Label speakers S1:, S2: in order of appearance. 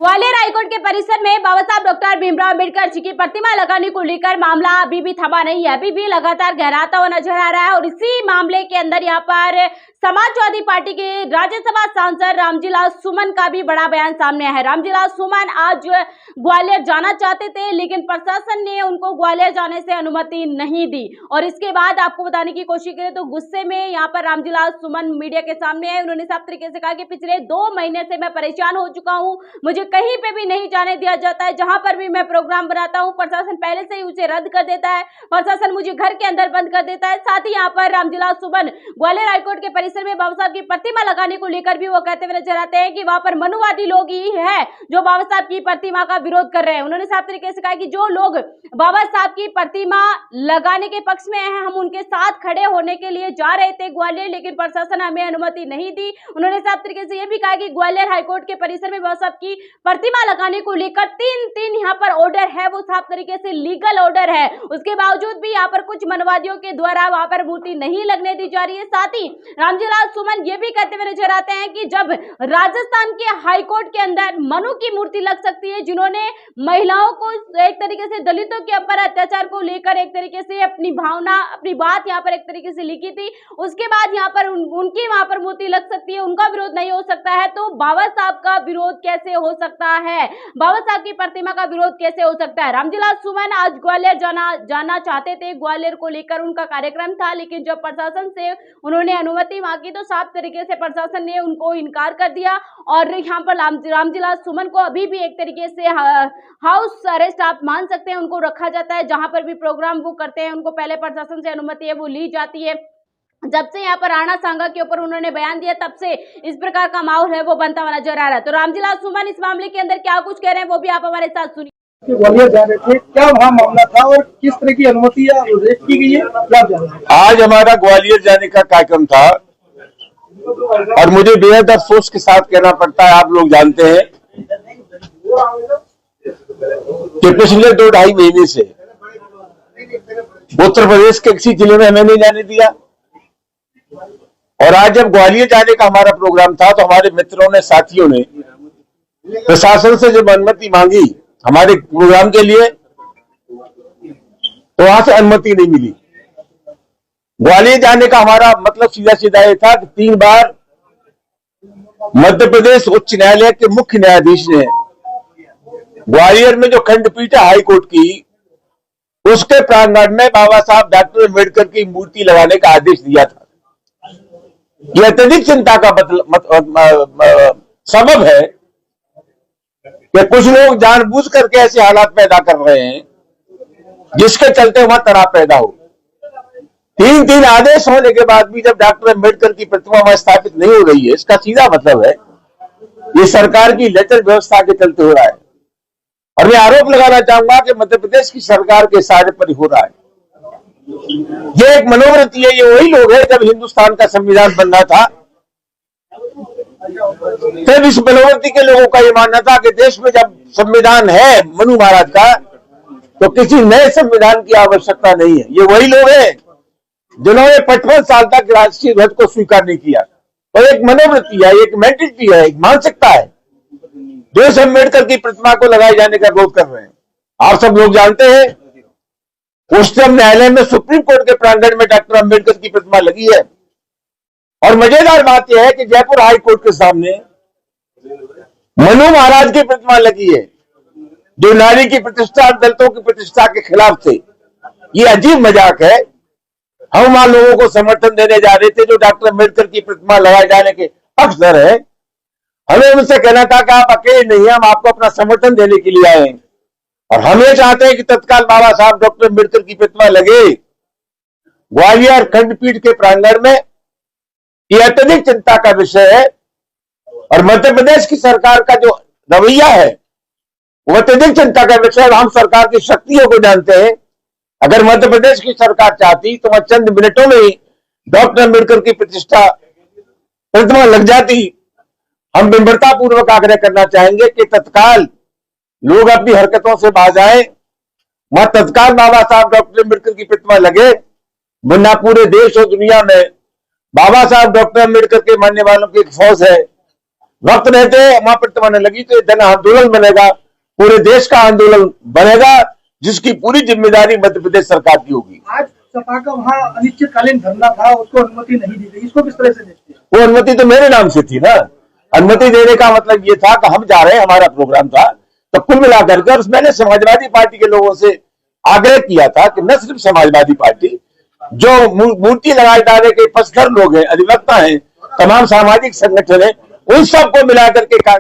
S1: Gwalior high court के परिसर में बाबा साहब डॉक्टर भीमराव अम्बेडकर जी की प्रतिमा लगाने को लेकर मामला अभी भी थमा नहीं है, अभी भी लगातार गहराता हुआ नजर आ रहा है। और इसी मामले के अंदर यहाँ पर समाजवादी पार्टी के राज्यसभा सांसद रामजीलाल सुमन का भी बड़ा बयान सामने आया है। रामजीलाल सुमन आज ग्वालियर जाना चाहते थे, लेकिन प्रशासन ने उनको ग्वालियर जाने से अनुमति नहीं दी। और इसके बाद आपको बताने की कोशिश करें तो गुस्से में यहाँ पर रामजीलाल सुमन मीडिया के सामने आए। उन्होंने साफ तरीके से कहा कि पिछले 2 महीने से मैं परेशान हो चुका हूँ, मुझे कहीं पे भी नहीं जाने दिया जाता है। जहां पर भी मैं प्रोग्राम बनाता हूं, प्रशासन पहले से ही उसे रद्द कर देता है, प्रशासन मुझे घर के अंदर बंद कर देता है। साथ ही यहां पर रामजीलाल सुमन ग्वालियर हाईकोर्ट के परिसर में बाबा साहब की प्रतिमा लगाने को लेकर भी वो कहते हुए नजर आते हैं कि वहां पर मनुवादी लोग ही है जो बाबा साहब की प्रतिमा का विरोध कर रहे हैं। उन्होंने साफ तरीके से कहा कि जो लोग बाबा साहब की प्रतिमा लगाने के पक्ष में हैं, हम उनके साथ खड़े होने के लिए जा रहे थे ग्वालियर, लेकिन प्रशासन हमें अनुमति नहीं दी। उन्होंने साफ तरीके से यह भी कहा कि ग्वालियर हाईकोर्ट के परिसर में बाबा साहब की प्रतिमा लगाने को लेकर तीन यहाँ पर ऑर्डर है, वो साफ तरीके से लीगल ऑर्डर है। उसके बावजूद भी यहाँ पर कुछ मनवादियों के द्वारा वहां पर मूर्ति नहीं लगने दी जा रही है। साथ ही रामजीलाल सुमन ये भी कहते हुए नजर आते हैं कि जब राजस्थान के हाईकोर्ट के अंदर मनु की मूर्ति लग सकती है, जिन्होंने महिलाओं को एक तरीके से दलितों के ऊपर अत्याचार को लेकर एक तरीके से अपनी भावना, अपनी बात यहाँ पर एक तरीके से लिखी थी, उसके बाद यहाँ पर उनकी वहां पर मूर्ति लग सकती है, उनका विरोध नहीं हो सकता है, तो बाबा साहब का विरोध कैसे हो सकता है, बाबा साहब की प्रतिमा का विरोध कैसे हो सकता है। रामजीलाल सुमन आज ग्वालियर जाना चाहते थे, ग्वालियर को लेकर उनका कार्यक्रम था, लेकिन जब प्रशासन से उन्होंने अनुमति मांगी तो साफ तरीके से प्रशासन ने उनको इनकार कर दिया। और यहाँ पर रामजीलाल सुमन को अभी भी एक तरीके से हाउस अरेस्ट आप मान सकते हैं, उनको रखा जाता है। जहां पर भी प्रोग्राम वो करते हैं, उनको पहले प्रशासन से अनुमति है वो ली जाती है। जब से यहाँ पर राणा सांगा के ऊपर उन्होंने बयान दिया, तब से इस प्रकार का माहौल है वो बनता हुआ नजर आ रहा है। तो रामजीलाल सुमन इस मामले के अंदर क्या कुछ कह रहे हैं वो भी आप हमारे साथ सुनिए।
S2: ग्वालियर जा रहे थे, क्या वहाँ मामला था और किस तरह की अनुमति या रेस्ट की गई है, क्या जान रहे हैं? आज
S3: हमारा ग्वालियर जाने का कार्यक्रम था और मुझे बेहद अफसोस के साथ कहना पड़ता है, आप लोग जानते हैं कि पिछले 2-2.5 महीने से उत्तर प्रदेश के किसी जिले में हमें नहीं जाने दिया। और आज जब ग्वालियर जाने का हमारा प्रोग्राम था तो हमारे मित्रों ने, साथियों ने प्रशासन से जब अनुमति मांगी हमारे प्रोग्राम के लिए, तो वहां से अनुमति नहीं मिली। ग्वालियर जाने का हमारा मतलब सीधा सीधा ये था कि 3 बार मध्य प्रदेश उच्च न्यायालय के मुख्य न्यायाधीश ने ग्वालियर में जो खंडपीठ है हाई कोर्ट की, उसके प्रांगण में बाबा साहब डॉक्टर अम्बेडकर की मूर्ति लगाने का आदेश दिया था। यह अत्यधिक चिंता का सबब है कि कुछ लोग जानबूझ करके ऐसे हालात पैदा कर रहे हैं जिसके चलते वहां तनाव पैदा हो। 3 आदेश होने के बाद भी जब डॉक्टर अम्बेडकर की प्रतिमा वहां स्थापित नहीं हो रही है, इसका सीधा मतलब है ये सरकार की लेटर व्यवस्था के चलते हो रहा है। और मैं आरोप लगाना चाहूंगा कि मध्य प्रदेश की सरकार के साझे पर हो रहा है। ये एक मनोवृत्ति है, ये वही लोग हैं जब हिंदुस्तान का संविधान बन रहा था, तब इस मनोवृत्ति के लोगों का ये मानना था कि देश में जब संविधान है मनु महाराज का, तो किसी नए संविधान की आवश्यकता नहीं है। ये वही लोग हैं जिन्होंने 55 साल तक राष्ट्रीय ध्वज को स्वीकार नहीं किया। तो एक मनोवृत्ति है, एक मेंटेलिटी है, एक मानसिकता है जो इस अम्बेडकर की प्रतिमा को लगाए जाने का विरोध कर रहे हैं। आप सब लोग जानते हैं उच्चतम न्यायालय में, सुप्रीम कोर्ट के प्रांगण में डॉक्टर अम्बेडकर की प्रतिमा लगी है। और मजेदार बात यह है कि जयपुर हाई कोर्ट के सामने मनु महाराज की प्रतिमा लगी है, जो नारी की प्रतिष्ठा, दलितों की प्रतिष्ठा के खिलाफ थे। ये अजीब मजाक है। हम वहां लोगों को समर्थन देने जा रहे थे जो डॉक्टर अम्बेडकर की प्रतिमा लगाए जाने के हकदार है। हमें उनसे कहना था कि आप अकेले नहीं हैं, हम आपको अपना समर्थन देने के लिए आए हैं और हम ये चाहते हैं कि तत्काल बाबा साहब डॉक्टर अम्बेडकर की प्रतिमा लगे ग्वालियर खंडपीठ के प्रांगण में। यह अत्यधिक चिंता का विषय है और मध्य प्रदेश की सरकार का जो रवैया है वो अत्यधिक चिंता का विषय है। हम सरकार की शक्तियों को जानते हैं। अगर मध्य प्रदेश की सरकार चाहती तो वह चंद मिनटों में ही डॉक्टर अम्बेडकर की प्रतिमा लग जाती। हम विनम्रता पूर्वक आग्रह करना चाहेंगे कि तत्काल लोग अपनी हरकतों से बाज आए, वहां तत्काल बाबा साहब डॉक्टर अम्बेडकर की प्रतिमा लगे, वरना पूरे देश और दुनिया में बाबा साहब डॉक्टर अम्बेडकर के मानने वालों की एक फौज है वक्त रहते वहां प्रतिमा लगी तो जन आंदोलन बनेगा, पूरे देश का आंदोलन बनेगा, जिसकी पूरी जिम्मेदारी मध्य प्रदेश सरकार की होगी।
S2: आज सपा का वहाँ अनिश्चितकालीन धरना था, उसको अनुमति नहीं दी गई, इसको किस तरह से देखते हैं?
S3: वो अनुमति तो मेरे नाम से थी ना। अनुमति देने का मतलब ये था कि हम जा रहे हैं, हमारा प्रोग्राम था। तो कुल मिलाकर के, और मैंने समाजवादी पार्टी के लोगों से आग्रह किया था कि न सिर्फ समाजवादी पार्टी, जो मूर्ति लगाए डाले के पक्षधर लोग हैं, अधिवक्ता हैं, तमाम सामाजिक संगठन है, उन सबको मिलाकर के